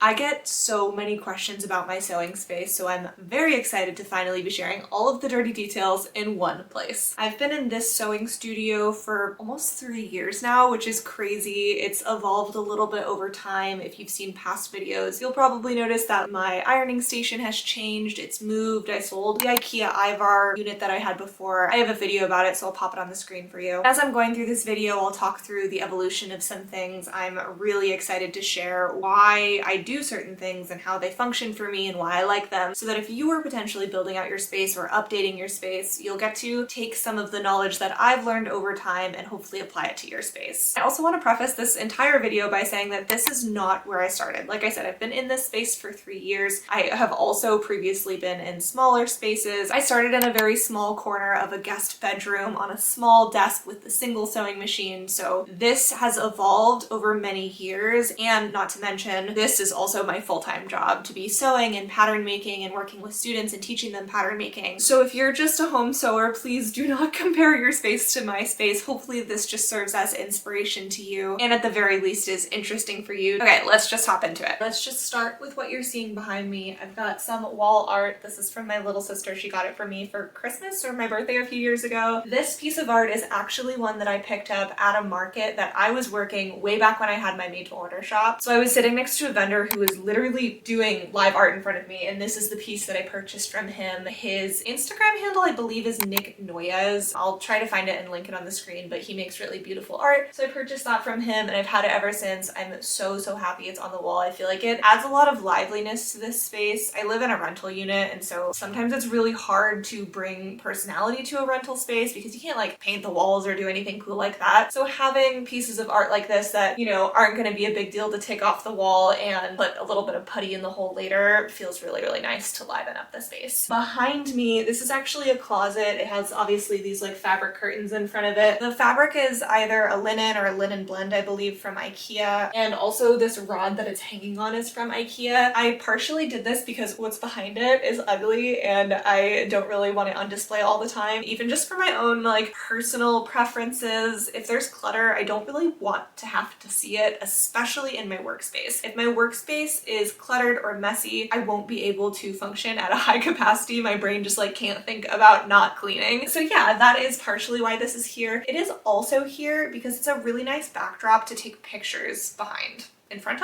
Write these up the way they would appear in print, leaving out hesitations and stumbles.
I get so many questions about my sewing space, so I'm very excited to finally be sharing all of the dirty details in one place. I've been in this sewing studio for almost 3 years now, which is crazy. It's evolved a little bit over time. If you've seen past videos, you'll probably notice that my ironing station has changed. It's moved. I sold the IKEA Ivar unit that I had before. I have a video about it, so I'll pop it on the screen for you. As I'm going through this video, I'll talk through the evolution of some things. I'm really excited to share why I do certain things and how they function for me and why I like them, so that if you are potentially building out your space or updating your space, you'll get to take some of the knowledge that I've learned over time and hopefully apply it to your space. I also want to preface this entire video by saying that this is not where I started. Like I said, I've been in this space for 3 years. I have also previously been in smaller spaces. I started in a very small corner of a guest bedroom on a small desk with a single sewing machine, so this has evolved over many years, and not to mention, this is also my full-time job, to be sewing and pattern making and working with students and teaching them pattern making. So if you're just a home sewer, please do not compare your space to my space. Hopefully this just serves as inspiration to you, and at the very least is interesting for you. Okay, let's just hop into it. Let's just start with what you're seeing behind me. I've got some wall art. This is from my little sister. She got it for me for Christmas or my birthday a few years ago. This piece of art is actually one that I picked up at a market that I was working way back when I had my made-to-order shop. So I was sitting next to a vendor who was literally doing live art in front of me, and this is the piece that I purchased from him. His Instagram handle, I believe, is Nick Noyes. I'll try to find it and link it on the screen, but he makes really beautiful art. So I purchased that from him and I've had it ever since. I'm so happy it's on the wall. I feel like it adds a lot of liveliness to this space. I live in a rental unit, and so sometimes it's really hard to bring personality to a rental space because you can't like paint the walls or do anything cool like that. So having pieces of art like this that, you know, aren't going to be a big deal to take off the wall and put a little bit of putty in the hole later feels really nice to liven up the space. Behind me, this is actually a closet. It has obviously these like fabric curtains in front of it. The fabric is either a linen or a linen blend, I believe, from IKEA, and also this rod that it's hanging on is from IKEA. I partially did this because what's behind it is ugly and I don't really want it on display all the time, even just for my own like personal preferences. If there's clutter, I don't really want to have to see it, especially in my workspace. If my workspace is cluttered or messy, I won't be able to function at a high capacity. My brain just like can't think about not cleaning. So yeah, that is partially why this is here. It is also here because it's a really nice backdrop to take pictures behind. In front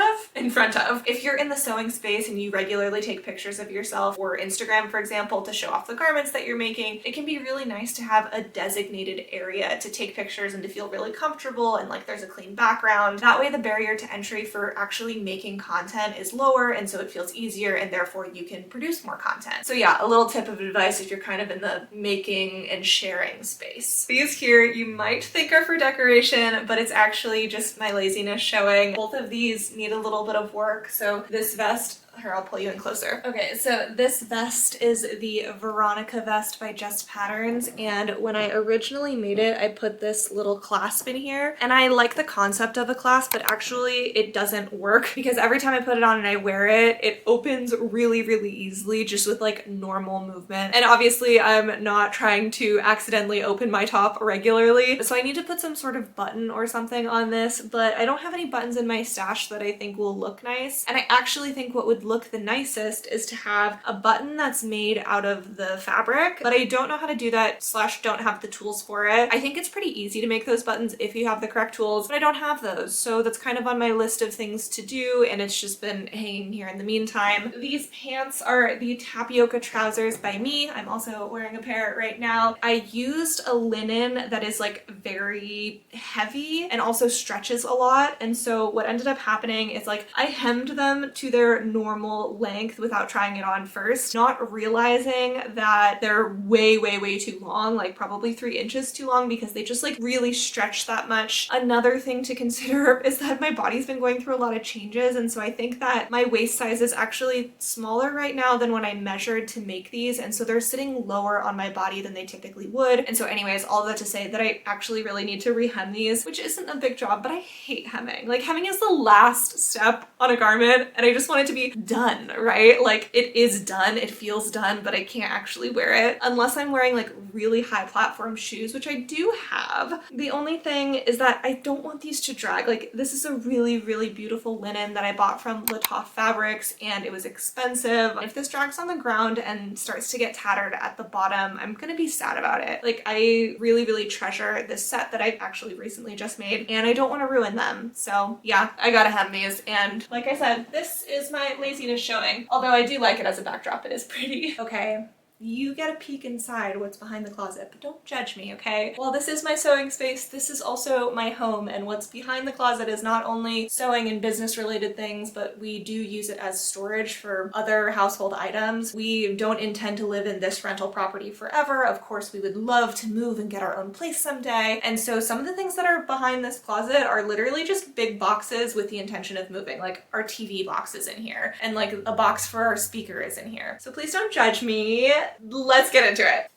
of. If you're in the sewing space and you regularly take pictures of yourself or Instagram, for example, to show off the garments that you're making, it can be really nice to have a designated area to take pictures and to feel really comfortable and like there's a clean background. That way the barrier to entry for actually making content is lower, and so it feels easier and therefore you can produce more content. So yeah, a little tip of advice if you're kind of in the making and sharing space. These here you might think are for decoration, but it's actually just my laziness showing. Both of these need a little bit of work. So this vest, here, I'll pull you in closer. Okay, so this vest is the Veronica vest by Just Patterns, and when I originally made it, I put this little clasp in here, and I like the concept of a clasp, but actually it doesn't work because every time I put it on and I wear it, it opens really easily just with like normal movement. And obviously I'm not trying to accidentally open my top regularly, so I need to put some sort of button or something on this, but I don't have any buttons in my stash that I think will look nice. And I actually think what would look the nicest is to have a button that's made out of the fabric, but I don't know how to do that / don't have the tools for it. I think it's pretty easy to make those buttons if you have the correct tools, but I don't have those, so that's kind of on my list of things to do, and it's just been hanging here in the meantime. These pants are the Tapioca trousers by me. I'm also wearing a pair right now. I used a linen that is like very heavy and also stretches a lot, and so what ended up happening is like I hemmed them to their normal length without trying it on first, not realizing that they're way too long, like probably 3 inches too long, because they just like really stretch that much. Another thing to consider is that my body's been going through a lot of changes, and so I think that my waist size is actually smaller right now than when I measured to make these, and so they're sitting lower on my body than they typically would. And so anyways, all that to say that I actually really need to rehem these, which isn't a big job, but I hate hemming. Like, hemming is the last step on a garment, and I just want it to be done, right? Like it is done, it feels done, but I can't actually wear it unless I'm wearing like really high platform shoes, which I do have. The only thing is that I don't want these to drag. Like this is a really, really beautiful linen that I bought from Latoff Fabrics and it was expensive. If this drags on the ground and starts to get tattered at the bottom, I'm gonna be sad about it. Like I really, really treasure this set that I actually recently just made and I don't want to ruin them. So yeah, I gotta have these. And like I said, this is my laziness showing. Although I do like it as a backdrop, it is pretty. Okay. You get a peek inside what's behind the closet, but don't judge me, okay? While this is my sewing space, this is also my home, and what's behind the closet is not only sewing and business related things, but we do use it as storage for other household items. We don't intend to live in this rental property forever. Of course, we would love to move and get our own place someday. And so some of the things that are behind this closet are literally just big boxes with the intention of moving. Like our TV box is in here, and like a box for our speaker is in here. So please don't judge me. Let's get into it.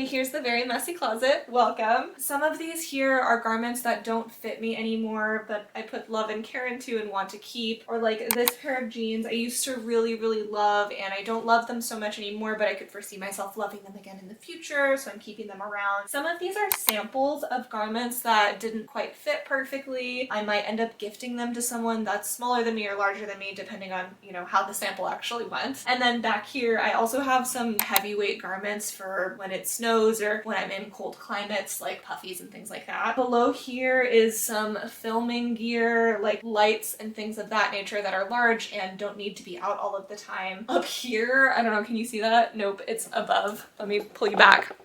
Here's the very messy closet. Welcome. Some of these here are garments that don't fit me anymore, but I put love and care into and want to keep. Or like this pair of jeans I used to really, really love, and I don't love them so much anymore, but I could foresee myself loving them again in the future, so I'm keeping them around. Some of these are samples of garments that didn't quite fit perfectly. I might end up gifting them to someone that's smaller than me or larger than me, depending on, you know, how the sample actually went. And then back here, I also have some heavyweight garments for when it snows or when I'm in cold climates like puffies and things like that. Below here is some filming gear, like lights and things of that nature that are large and don't need to be out all of the time. Up here, I don't know, can you see that? Nope, it's above. Let me pull you back.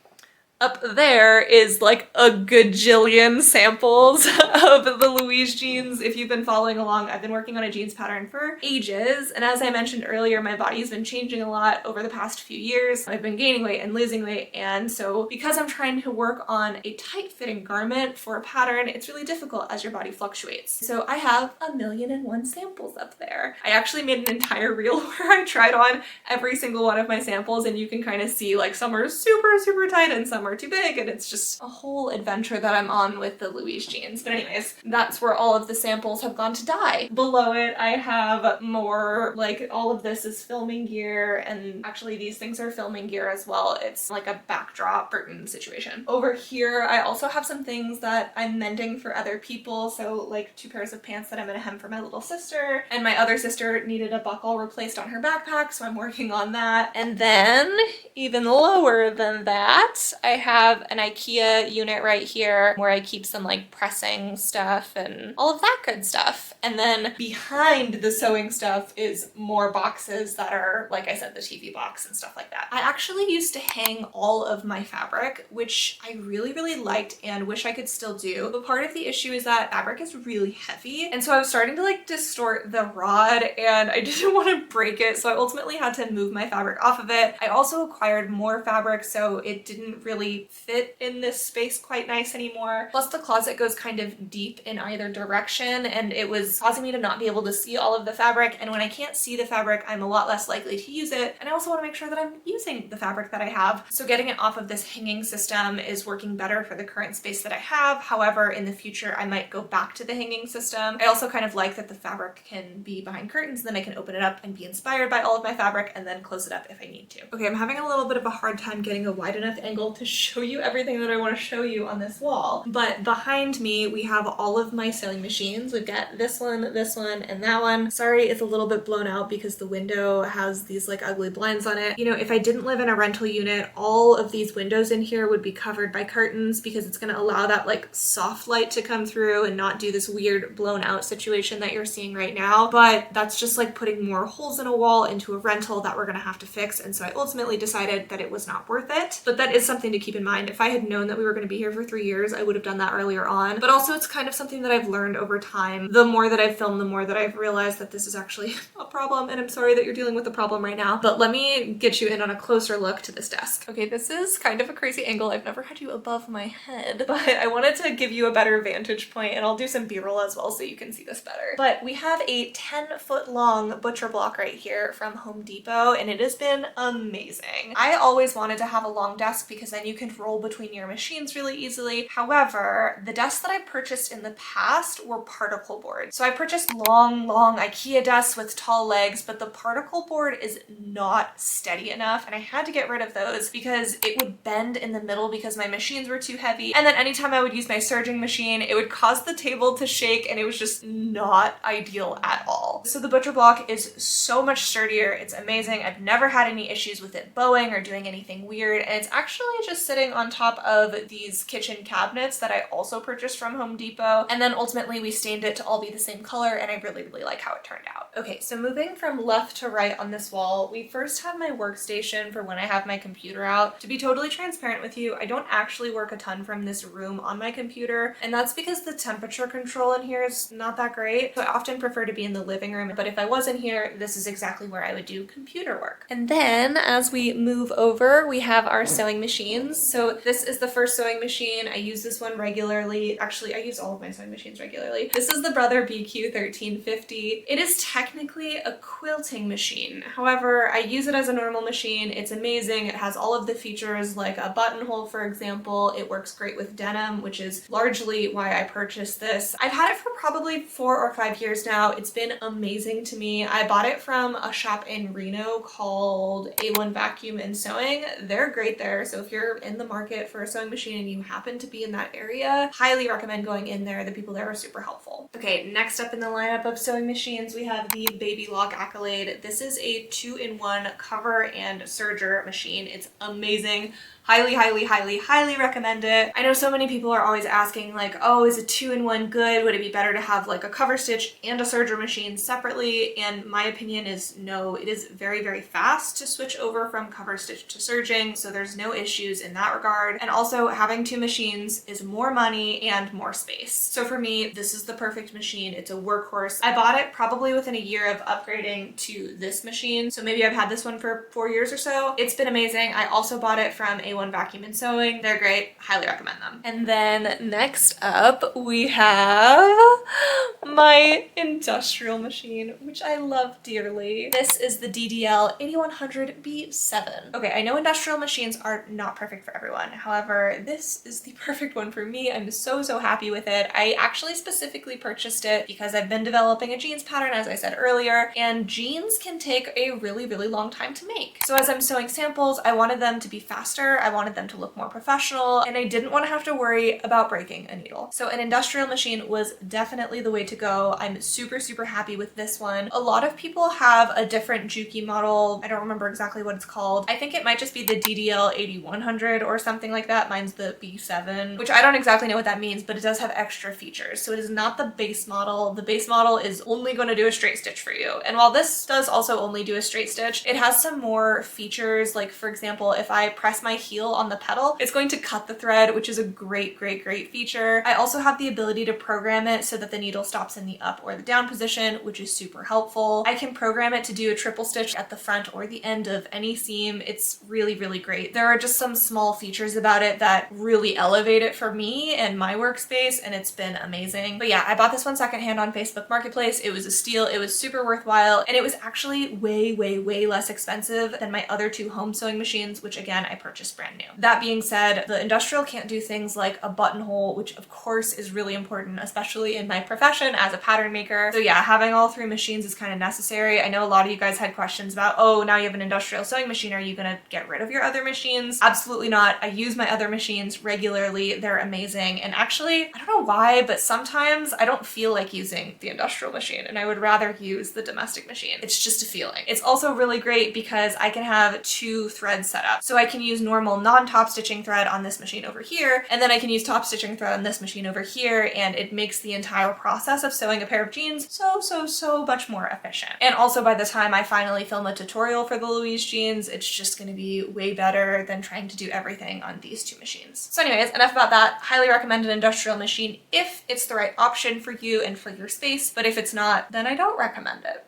Up there is like a gajillion samples of the Louise jeans. If you've been following along, I've been working on a jeans pattern for ages. And as I mentioned earlier, my body's been changing a lot over the past few years. I've been gaining weight and losing weight. And so because I'm trying to work on a tight fitting garment for a pattern, it's really difficult as your body fluctuates. So I have 1,000,001 samples up there. I actually made an entire reel where I tried on every single one of my samples, and you can kind of see like some are super, super tight and some are too big, and it's just a whole adventure that I'm on with the Louise jeans. But anyways, that's where all of the samples have gone to die. Below it, I have more, like all of this is filming gear, and actually these things are filming gear as well. It's like a backdrop curtain situation. Over here, I also have some things that I'm mending for other people. So like 2 pairs of pants that I'm gonna hem for my little sister, and my other sister needed a buckle replaced on her backpack, so I'm working on that. And then even lower than that, I have an IKEA unit right here where I keep some like pressing stuff and all of that good stuff. And then behind the sewing stuff is more boxes that are, like I said, the TV box and stuff like that. I actually used to hang all of my fabric, which I really, really liked and wish I could still do. But part of the issue is that fabric is really heavy. And so I was starting to like distort the rod and I didn't want to break it. So I ultimately had to move my fabric off of it. I also acquired more fabric, so it didn't really fit in this space quite nice anymore. Plus the closet goes kind of deep in either direction and it was causing me to not be able to see all of the fabric, and when I can't see the fabric, I'm a lot less likely to use it, and I also want to make sure that I'm using the fabric that I have. So getting it off of this hanging system is working better for the current space that I have. However, in the future I might go back to the hanging system. I also kind of like that the fabric can be behind curtains, then I can open it up and be inspired by all of my fabric and then close it up if I need to. Okay, I'm having a little bit of a hard time getting a wide enough angle to show you everything that I want to show you on this wall, but behind me we have all of my sewing machines. We've got this one, and that one. Sorry, it's a little bit blown out because the window has these like ugly blinds on it. You know, if I didn't live in a rental unit, all of these windows in here would be covered by curtains because it's going to allow that like soft light to come through and not do this weird blown out situation that you're seeing right now. But that's just like putting more holes in a wall into a rental that we're going to have to fix, and so I ultimately decided that it was not worth it. But that is something to keep in mind. If I had known that we were going to be here for 3 years, I would have done that earlier on. But also it's kind of something that I've learned over time. The more that I've filmed, the more that I've realized that this is actually a problem, and I'm sorry that you're dealing with the problem right now. But let me get you in on a closer look to this desk. Okay, this is kind of a crazy angle. I've never had you above my head, but I wanted to give you a better vantage point, and I'll do some B-roll as well so you can see this better. But we have a 10-foot long butcher block right here from Home Depot, and it has been amazing. I always wanted to have a long desk because then you you can roll between your machines really easily. However, the desks that I purchased in the past were particle boards. So I purchased long IKEA desks with tall legs, but the particle board is not steady enough, and I had to get rid of those because it would bend in the middle because my machines were too heavy. And then anytime I would use my surging machine, it would cause the table to shake, and it was just not ideal at all. So the butcher block is so much sturdier. It's amazing. I've never had any issues with it bowing or doing anything weird, and it's actually just sitting on top of these kitchen cabinets that I also purchased from Home Depot. And then ultimately we stained it to all be the same color, and I really like how it turned out. Okay, so moving from left to right on this wall, we first have my workstation for when I have my computer out. To be totally transparent with you, I don't actually work a ton from this room on my computer, and that's because the temperature control in here is not that great. So I often prefer to be in the living room, but if I was in here, this is exactly where I would do computer work. And then as we move over, we have our sewing machines. So this is the first sewing machine. I use this one regularly. Actually, I use all of my sewing machines regularly. This is the Brother BQ1350. It is technically a quilting machine. However, I use it as a normal machine. It's amazing. It has all of the features like a buttonhole, for example. It works great with denim, which is largely why I purchased this. I've had it for probably 4 or 5 years now. It's been amazing to me. I bought it from a shop in Reno called A1 Vacuum and Sewing. They're great there. So if you're in the market for a sewing machine and you happen to be in that area, highly recommend going in there. The people there are super helpful. Okay, next up in the lineup of sewing machines, we have the Baby Lock Accolade. This is a 2-in-1 cover and serger machine. It's amazing. Highly recommend it. I know so many people are always asking like, oh, is a 2-in-1 good? Would it be better to have like a cover stitch and a serger machine separately? And my opinion is no. It is very fast to switch over from cover stitch to serging, so there's no issues in that regard. And also having 2 machines is more money and more space. So for me, this is the perfect machine. It's a workhorse. I bought it probably within a year of upgrading to this machine. So maybe I've had this one for 4 years or so. It's been amazing. I also bought it from A1 Vacuum and Sewing. They're great. Highly recommend them. And then next up, we have my industrial machine, which I love dearly. This is the DDL 8100B7. Okay, I know industrial machines are not perfect for everyone. However, this is the perfect one for me. I'm so happy with it. I actually specifically purchased it because I've been developing a jeans pattern, as I said earlier, and jeans can take a really long time to make. So as I'm sewing samples, I wanted them to be faster. I wanted them to look more professional, and I didn't want to have to worry about breaking a needle. So an industrial machine was definitely the way to go. I'm super happy with this one. A lot of people have a different Juki model. I don't remember exactly what it's called. I think it might just be the DDL 8100 or something like that. Mine's the B7, which I don't exactly know what that means, but it does have extra features. So it is not the base model. The base model is only going to do a straight stitch for you. And while this does also only do a straight stitch, it has some more features. Like for example, if I press my heel on the pedal, it's going to cut the thread, which is a great feature. I also have the ability to program it so that the needle stops in the up or the down position, which is super helpful. I can program it to do a triple stitch at the front or the end of any seam. It's really great. There are just some small features about it that really elevate it for me and my workspace, and it's been amazing. But yeah, I bought this one secondhand on Facebook Marketplace. It was a steal. It was super worthwhile, and it was actually way less expensive than my other 2 home sewing machines, which again, I purchased brand new. That being said, the industrial can't do things like a buttonhole, which of course is really important, especially in my profession as a pattern maker. So yeah, having all 3 machines is kind of necessary. I know a lot of you guys had questions about, oh, now you have an industrial sewing machine. Are you gonna get rid of your other machines? Absolutely not. I use my other machines regularly. They're amazing. And actually, I don't know why, but sometimes I don't feel like using the industrial machine and I would rather use the domestic machine. It's just a feeling. It's also really great because I can have 2 threads set up. So I can use normal non-top stitching thread on this machine over here, and then I can use top stitching thread on this machine over here, and it makes the entire process of sewing a pair of jeans so much more efficient. And also by the time I finally film a tutorial for the Louise jeans, it's just going to be way better than trying to do everything on these 2 machines. So anyways, enough about that. Highly recommend an industrial machine if it's the right option for you and for your space, but if it's not, then I don't recommend it.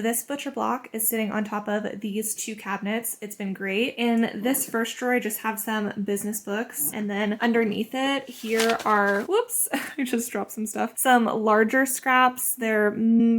This butcher block is sitting on top of these two cabinets. It's been great. In this first drawer, I just have some business books, and then underneath it here are, whoops, I just dropped some stuff, some larger scraps. They're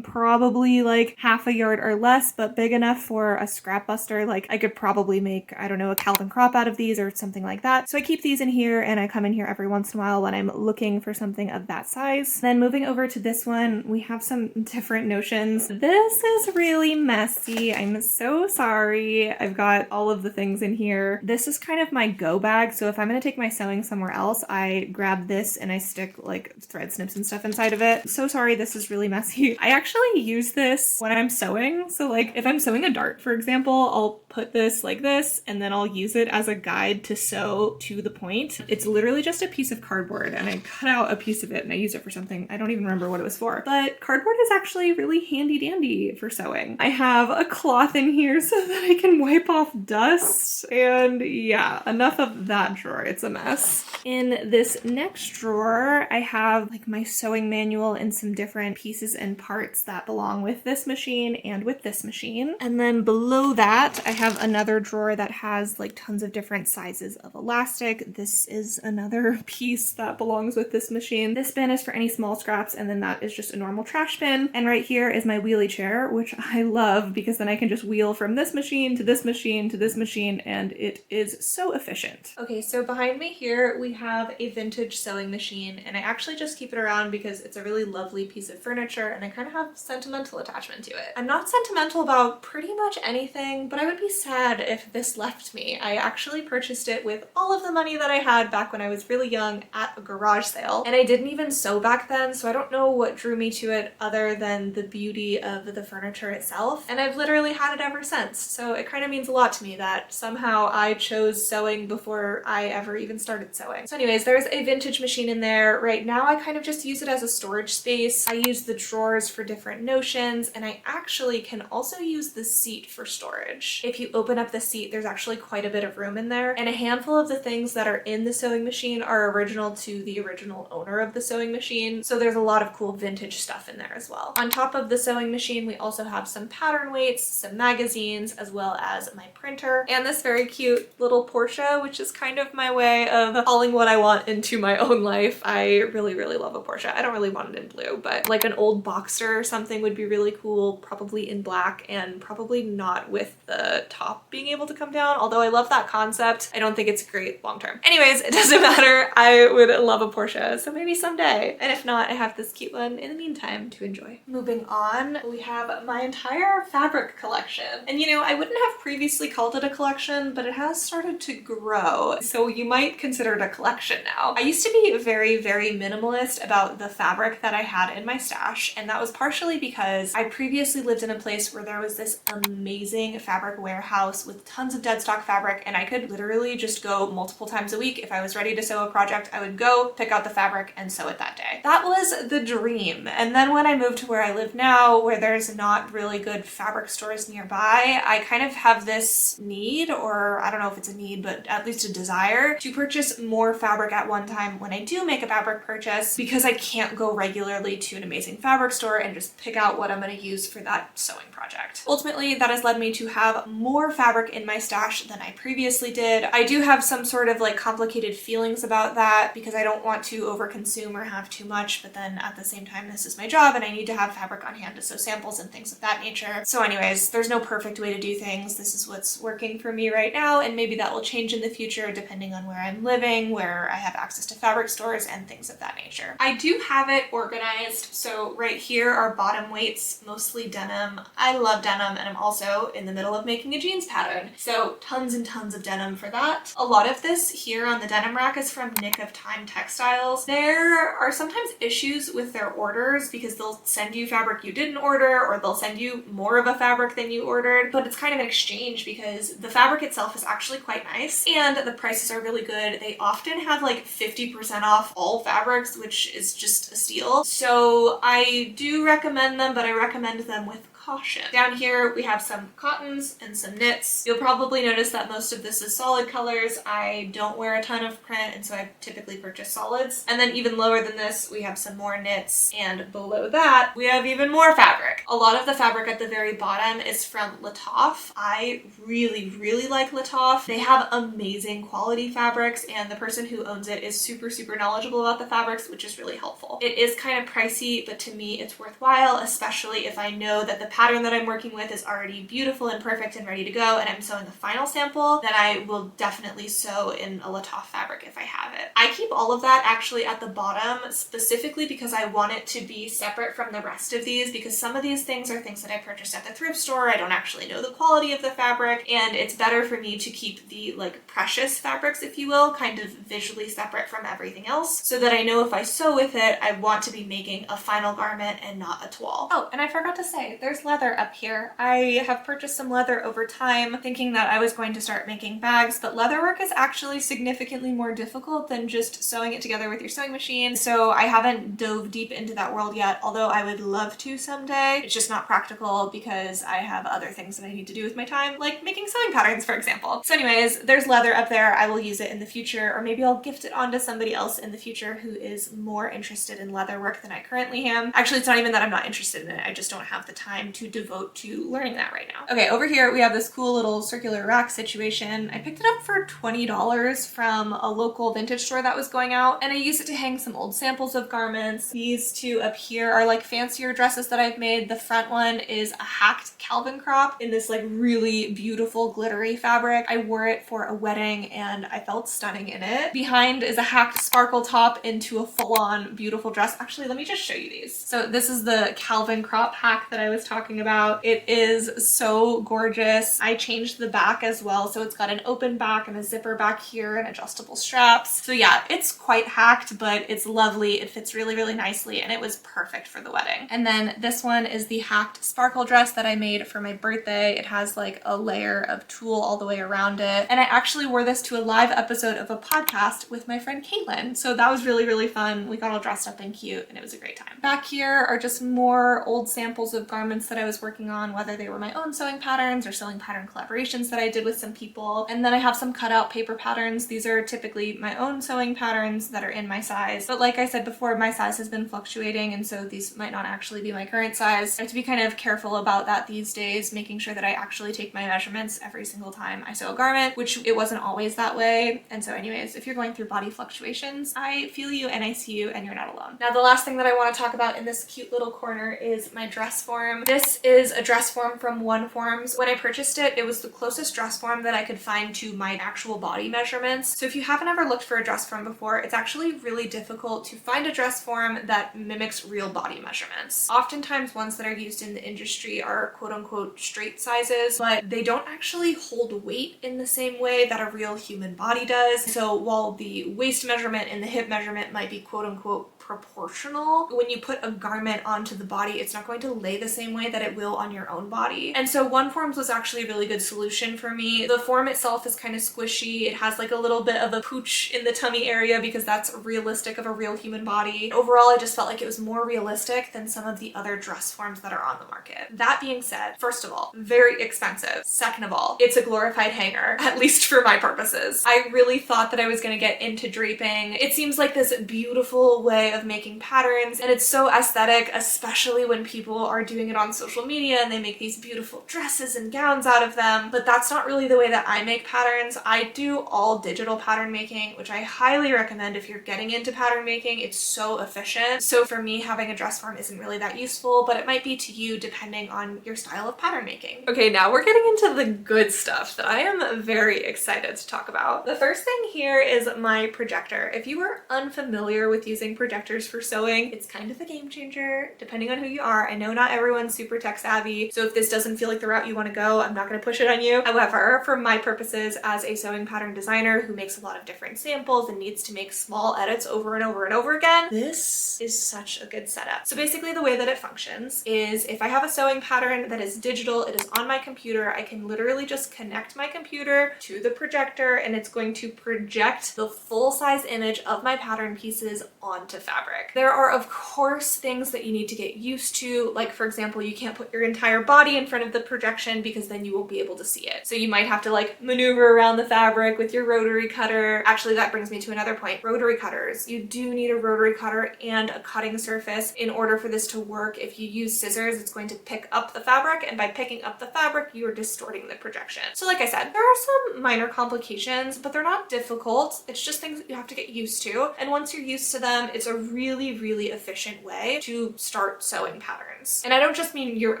probably like half a yard or less, but big enough for a scrap buster. Like I could probably make, I don't know, a Calvin crop out of these or something like that. So I keep these in here, and I come in here every once in a while when I'm looking for something of that size. Then moving over to this one, we have some different notions. This is really messy. I'm so sorry. I've got all of the things in here. This is kind of my go bag. So if I'm going to take my sewing somewhere else, I grab this and I stick like thread snips and stuff inside of it. So sorry, this is really messy. I actually use this when I'm sewing. So like if I'm sewing a dart, for example, I'll put this like this, and then I'll use it as a guide to sew to the point. It's literally just a piece of cardboard, and I cut out a piece of it and I use it for something. I don't even remember what it was for, but cardboard is actually really handy dandy for sewing. I have a cloth in here so that I can wipe off dust, and yeah, enough of that drawer. It's a mess. In this next drawer, I have like my sewing manual and some different pieces and parts that belong with this machine and with this machine. And then below that, I have another drawer that has like tons of different sizes of elastic. This is another piece that belongs with this machine. This bin is for any small scraps, and then that is just a normal trash bin. And right here is my wheelie chair, which I love because then I can just wheel from this machine to this machine to this machine, and it is so efficient. Okay, so behind me here we have a vintage sewing machine, and I actually just keep it around because it's a really lovely piece of furniture and I kind of have sentimental attachment to it. I'm not sentimental about pretty much anything, but I would be sad if this left me. I actually purchased it with all of the money that I had back when I was really young at a garage sale, and I didn't even sew back then, so I don't know what drew me to it other than the beauty of the furniture itself, and I've literally had it ever since. So it kind of means a lot to me that somehow I chose sewing before I ever even started sewing. So anyways, there's a vintage machine in there. Right now I kind of just use it as a storage space. I use the drawers for different notions, and I actually can also use the seat for storage. If you open up the seat, there's actually quite a bit of room in there, and a handful of the things that are in the sewing machine are original to the original owner of the sewing machine, so there's a lot of cool vintage stuff in there as well. On top of the sewing machine, we also have some pattern weights, some magazines, as well as my printer, and this very cute little Porsche, which is kind of my way of hauling what I want into my own life. I really, really love a Porsche. I don't really want it in blue, but like an old Boxster or something would be really cool, probably in black, and probably not with the top being able to come down, although I love that concept. I don't think it's great long term. Anyways, it doesn't matter. I would love a Porsche, so maybe someday. And if not, I have this cute one in the meantime to enjoy. Moving on, we have my entire fabric collection. And you know, I wouldn't have previously called it a collection, but it has started to grow, so you might consider it a collection now. I used to be very, very minimalist about the fabric that I had in my stash, and that was partially because I previously lived in a place where there was this amazing fabric warehouse with tons of dead stock fabric, and I could literally just go multiple times a week. If I was ready to sew a project, I would go pick out the fabric and sew it that day. That was the dream. And then when I moved to where I live now, where there's not really good fabric stores nearby, I kind of have this need, or I don't know if it's a need, but at least a desire to purchase more fabric at one time when I do make a fabric purchase, because I can't go regularly to an amazing fabric store and just pick out what I'm going to use for that sewing project. Ultimately, that has led me to have more fabric in my stash than I previously did. I do have some sort of like complicated feelings about that because I don't want to overconsume or have too much, but then at the same time, this is my job and I need to have fabric on hand to sew samples and things of that nature. So anyways, there's no perfect way to do things. This is what's working for me right now, and maybe that will change in the future depending on where I'm living, where I have access to fabric stores and things of that nature. I do have it organized. So right here are bottom weights, mostly denim. I love denim, and I'm also in the middle of making a jeans pattern. So tons and tons of denim for that. A lot of this here on the denim rack is from Nick of Time Textiles. There are sometimes issues with their orders because they'll send you fabric you didn't order, or they'll send you more of a fabric than you ordered, but it's kind of an exchange because the fabric itself is actually quite nice and the prices are really good. They often have like 50% off all fabrics, which is just a steal. So I do recommend them, but I recommend them with caution. Down here we have some cottons and some knits. You'll probably notice that most of this is solid colors. I don't wear a ton of print, and so I typically purchase solids. And then even lower than this, we have some more knits, and below that, we have even more fabric. A lot of the fabric at the very bottom is from Latoff. I really, really like Latoff. They have amazing quality fabrics, and the person who owns it is super, super knowledgeable about the fabrics, which is really helpful. It is kind of pricey, but to me it's worthwhile, especially if I know that the pattern that I'm working with is already beautiful and perfect and ready to go, and I'm sewing a final sample, then I will definitely sew in a Latoff fabric if I have it. I keep all of that actually at the bottom, specifically because I want it to be separate from the rest of these, because some of these things are things that I purchased at the thrift store. I don't actually know the quality of the fabric, and it's better for me to keep the like precious fabrics, if you will, kind of visually separate from everything else, so that I know if I sew with it, I want to be making a final garment and not a toile. Oh, and I forgot to say, there's leather up here. I have purchased some leather over time, thinking that I was going to start making bags, but leatherwork is actually significantly more difficult than just sewing it together with your sewing machine, so I haven't dove deep into that world yet, although I would love to someday. It's just not practical because I have other things that I need to do with my time, like making sewing patterns, for example. So anyways, there's leather up there. I will use it in the future, or maybe I'll gift it on to somebody else in the future who is more interested in leather work than I currently am. Actually, it's not even that I'm not interested in it. I just don't have the time to devote to learning that right now. Okay, over here we have this cool little circular rack situation. I picked it up for $20 from a local vintage store that was going out, and I use it to hang some old samples of garments. These two up here are like fancier dresses that I've made. The front one is a hacked Calvin crop in this like really beautiful glittery fabric. I wore it for a wedding and I felt stunning in it. Behind is a hacked sparkle top into a full-on beautiful dress. Actually, let me just show you these. So this is the Calvin crop hack that I was talking about. It is so gorgeous. I changed the back as well, so it's got an open back and a zipper back here and adjustable straps. So yeah, it's quite hacked, but it's lovely. It fits really, really nicely, and it was perfect for the wedding. And then this one is the hacked sparkle dress that I made for my birthday. It has like a layer of tulle all the way around it, and I actually wore this to a live episode of a podcast with my friend Caitlin, so that was really, really fun. We got all dressed up and cute, and it was a great time. Back here are just more old samples of garments that I was working on, whether they were my own sewing patterns or sewing pattern collaborations that I did with some people. And then I have some cutout paper patterns. These are typically my own sewing patterns that are in my size, but like I said before, my size has been fluctuating, and so these might not actually be my current size. I have to be kind of careful about that these days, making sure that I actually take my measurements every single time I sew a garment, which it wasn't always that way. And so anyways, if you're going through body fluctuations, I feel you and I see you, and you're not alone. Now the last thing that I want to talk about in this cute little corner is my dress form. This is a dress form from One Forms. When I purchased it, it was the closest dress form that I could find to my actual body measurements. So if you haven't ever looked for a dress form before, it's actually really difficult to find a dress form that mimics real body measurements. Oftentimes ones that are used in the industry are quote unquote straight sizes, but they don't actually hold weight in the same way that a real human body does. So while the waist measurement and the hip measurement might be quote unquote proportional, when you put a garment onto the body, it's not going to lay the same way that it will on your own body. And so One Forms was actually a really good solution for me. The form itself is kind of squishy. It has like a little bit of a pooch in the tummy area because that's realistic of a real human body. Overall, I just felt like it was more realistic than some of the other dress forms that are on the market. That being said, first of all, very expensive. Second of all, it's a glorified hanger, at least for my purposes. I really thought that I was going to get into draping. It seems like this beautiful way of making patterns, and it's so aesthetic, especially when people are doing it on social media and they make these beautiful dresses and gowns out of them, but that's not really the way that I make patterns. I do all digital pattern making, which I highly recommend if you're getting into pattern making. It's so efficient. So for me, having a dress form isn't really that useful, but it might be to you depending on your style of pattern making. Okay, now we're getting into the good stuff that I am very excited to talk about. The first thing here is my projector. If you are unfamiliar with using projectors for sewing, it's kind of a game changer depending on who you are. I know not everyone's super tech savvy, so if this doesn't feel like the route you want to go, I'm not going to push it on you. However, for my purposes as a sewing pattern designer who makes a lot of different samples and needs to make small edits over and over and over again, this is such a good setup. So basically the way that it functions is if I have a sewing pattern that is digital, it is on my computer, I can literally just connect my computer to the projector and it's going to project the full size image of my pattern pieces onto fabric. fabric. There are of course things that you need to get used to, like for example, you can't put your entire body in front of the projection because then you won't be able to see it. So you might have to like maneuver around the fabric with your rotary cutter. Actually, that brings me to another point. Rotary cutters. You do need a rotary cutter and a cutting surface in order for this to work. If you use scissors, it's going to pick up the fabric, and by picking up the fabric, you are distorting the projection. So like I said, there are some minor complications, but they're not difficult. It's just things that you have to get used to. And once you're used to them, it's a really, really efficient way to start sewing patterns. And I don't just mean your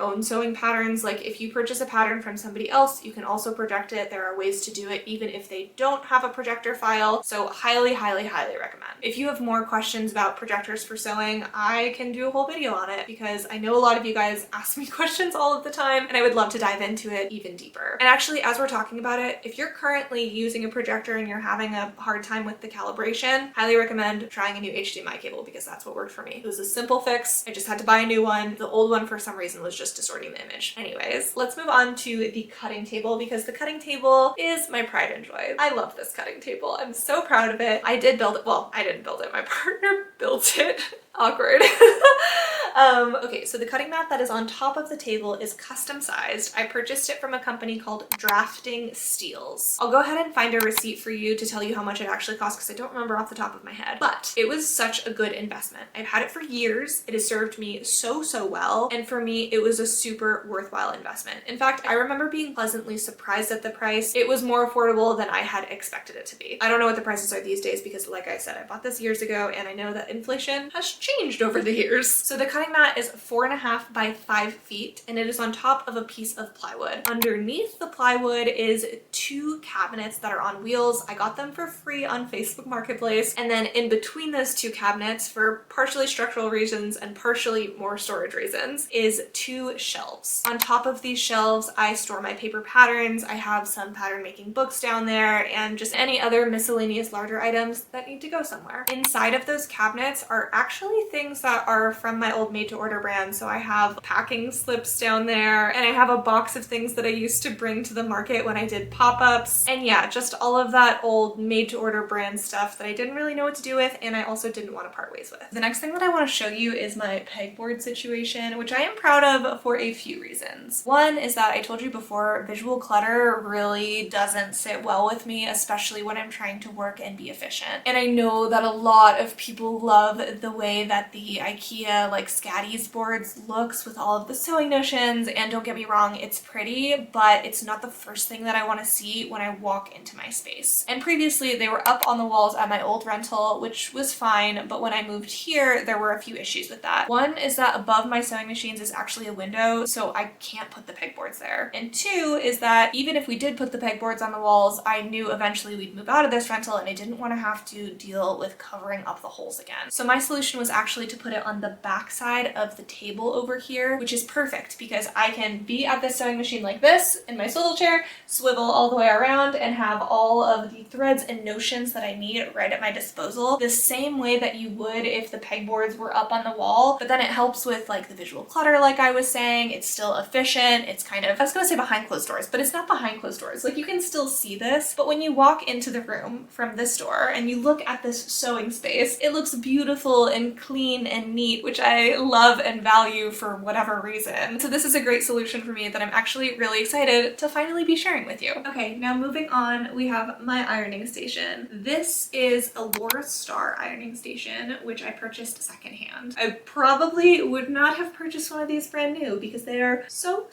own sewing patterns. Like if you purchase a pattern from somebody else, you can also project it. There are ways to do it even if they don't have a projector file. So highly, highly, highly recommend. If you have more questions about projectors for sewing, I can do a whole video on it because I know a lot of you guys ask me questions all of the time and I would love to dive into it even deeper. And actually, as we're talking about it, if you're currently using a projector and you're having a hard time with the calibration, highly recommend trying a new HDMI cable because that's what worked for me. It was a simple fix. I just had to buy a new one. The old one for some reason was just distorting the image. Anyways, let's move on to the cutting table because the cutting table is my pride and joy. I love this cutting table. I'm so proud of it. I did build it. Well, I didn't build it. My partner built it. Awkward. Okay, so the cutting mat that is on top of the table is custom sized. I purchased it from a company called Drafting Steels. I'll go ahead and find a receipt for you to tell you how much it actually cost because I don't remember off the top of my head, but it was such a good investment. I've had it for years. It has served me so well, and for me, it was a super worthwhile investment. In fact, I remember being pleasantly surprised at the price. It was more affordable than I had expected it to be. I don't know what the prices are these days because like I said, I bought this years ago and I know that inflation has changed over the years. So the cutting mat is 4.5 by 5 feet and it is on top of a piece of plywood. Underneath the plywood is 2 cabinets that are on wheels. I got them for free on Facebook Marketplace. And then in between those 2 cabinets, for partially structural reasons and partially more storage reasons, is 2 shelves. On top of these shelves, I store my paper patterns. I have some pattern making books down there and just any other miscellaneous larger items that need to go somewhere. Inside of those cabinets are actually things that are from my old made-to-order brand. So I have packing slips down there and I have a box of things that I used to bring to the market when I did pop-ups. And yeah, just all of that old made-to-order brand stuff that I didn't really know what to do with and I also didn't want to part ways with. The next thing that I want to show you is my pegboard situation, which I am proud of for a few reasons. One is that I told you before, visual clutter really doesn't sit well with me, especially when I'm trying to work and be efficient. And I know that a lot of people love the way that the IKEA like Scatties boards looks with all of the sewing notions, and don't get me wrong, it's pretty, but it's not the first thing that I want to see when I walk into my space. And previously they were up on the walls at my old rental, which was fine, but when I moved here there were a few issues with that. One is that above my sewing machines is actually a window, so I can't put the pegboards there. And two is that even if we did put the pegboards on the walls, I knew eventually we'd move out of this rental and I didn't want to have to deal with covering up the holes again. So my solution was actually to put it on the back side of the table over here, which is perfect because I can be at this sewing machine like this in my swivel chair, swivel all the way around and have all of the threads and notions that I need right at my disposal, the same way that you would if the pegboards were up on the wall. But then it helps with like the visual clutter, like I was saying. It's still efficient. It's kind of, I was gonna say behind closed doors, but it's not behind closed doors. Like you can still see this, but when you walk into the room from this door and you look at this sewing space, it looks beautiful and clean and neat, which I love and value for whatever reason. So this is a great solution for me that I'm actually really excited to finally be sharing with you. Okay, now moving on, we have my ironing station. This is a Laura Star ironing station, which I purchased secondhand. I probably would not have purchased one of these brand new because they are so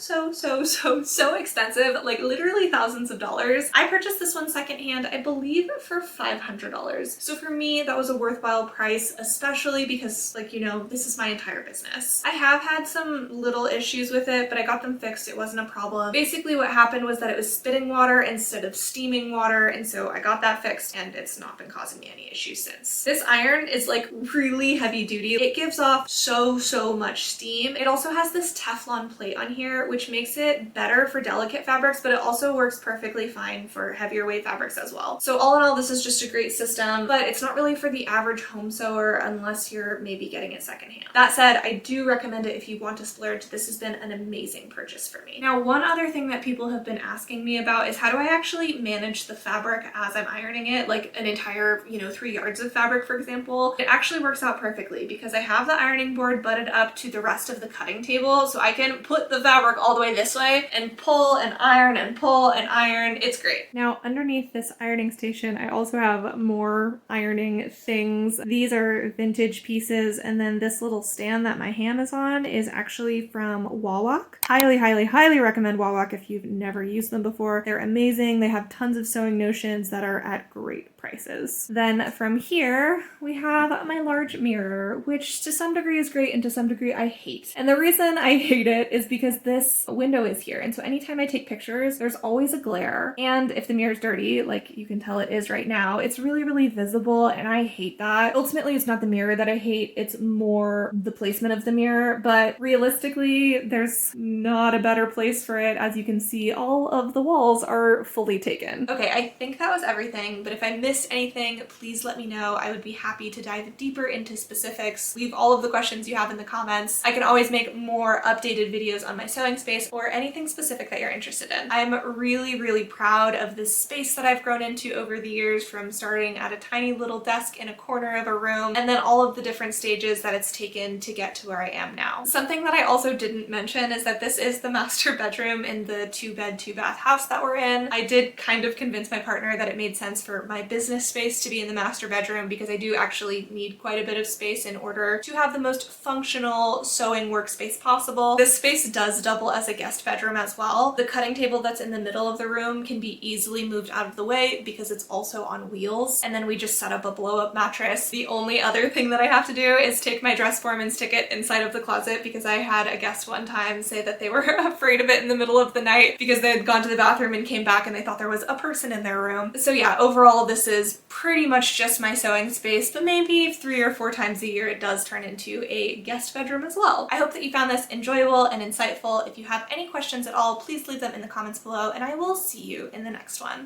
expensive, like literally thousands of dollars. I purchased this one secondhand, I believe for $500. So for me, that was a worthwhile price, especially because, like, you know, this is my entire business. I have had some little issues with it, but I got them fixed. It wasn't a problem. Basically what happened was that it was spitting water instead of steaming water, and so I got that fixed and it's not been causing me any issues since. This iron is like really heavy duty. It gives off so much steam. It also has this Teflon plate on here, which makes it better for delicate fabrics, but it also works perfectly fine for heavier weight fabrics as well. So all in all, this is just a great system, but it's not really for the average home sewer unless you're maybe getting it secondhand. That said, said, I do recommend it if you want to splurge. This has been an amazing purchase for me. Now, one other thing that people have been asking me about is how do I actually manage the fabric as I'm ironing it, like an entire, 3 yards of fabric, for example. It actually works out perfectly because I have the ironing board butted up to the rest of the cutting table, so I can put the fabric all the way this way and pull and iron and pull and iron. It's great. Now, underneath this ironing station, I also have more ironing things. These are vintage pieces, and then this little stand that my hand is on is actually from Wawak. Highly, highly, highly recommend Wawak if you've never used them before. They're amazing. They have tons of sewing notions that are at great prices. Then from here, we have my large mirror, which to some degree is great and to some degree I hate. And the reason I hate it is because this window is here. And so anytime I take pictures, there's always a glare. And if the mirror's dirty, like you can tell it is right now, it's really, really visible. And I hate that. Ultimately, it's not the mirror that I hate. It's more the placement of the mirror. But realistically, there's not a better place for it. As you can see, all of the walls are fully taken. Okay, I think that was everything. But if I missed anything, please let me know. I would be happy to dive deeper into specifics. Leave all of the questions you have in the comments. I can always make more updated videos on my sewing space or anything specific that you're interested in. I'm really, really proud of this space that I've grown into over the years, from starting at a tiny little desk in a corner of a room and then all of the different stages that it's taken to get to where I am now. Something that I also didn't mention is that this is the master bedroom in the 2-bed, 2-bath house that we're in. I did kind of convince my partner that it made sense for my business space to be in the master bedroom because I do actually need quite a bit of space in order to have the most functional sewing workspace possible. This space does double as a guest bedroom as well. The cutting table that's in the middle of the room can be easily moved out of the way because it's also on wheels, and then we just set up a blow-up mattress. The only other thing that I have to do is take my dress form and stick it inside of the closet because I had a guest one time say that they were afraid of it in the middle of the night because they had gone to the bathroom and came back and they thought there was a person in their room. So yeah, overall this is pretty much just my sewing space, but maybe 3 or 4 times a year it does turn into a guest bedroom as well. I hope that you found this enjoyable and insightful. If you have any questions at all, please leave them in the comments below and I will see you in the next one.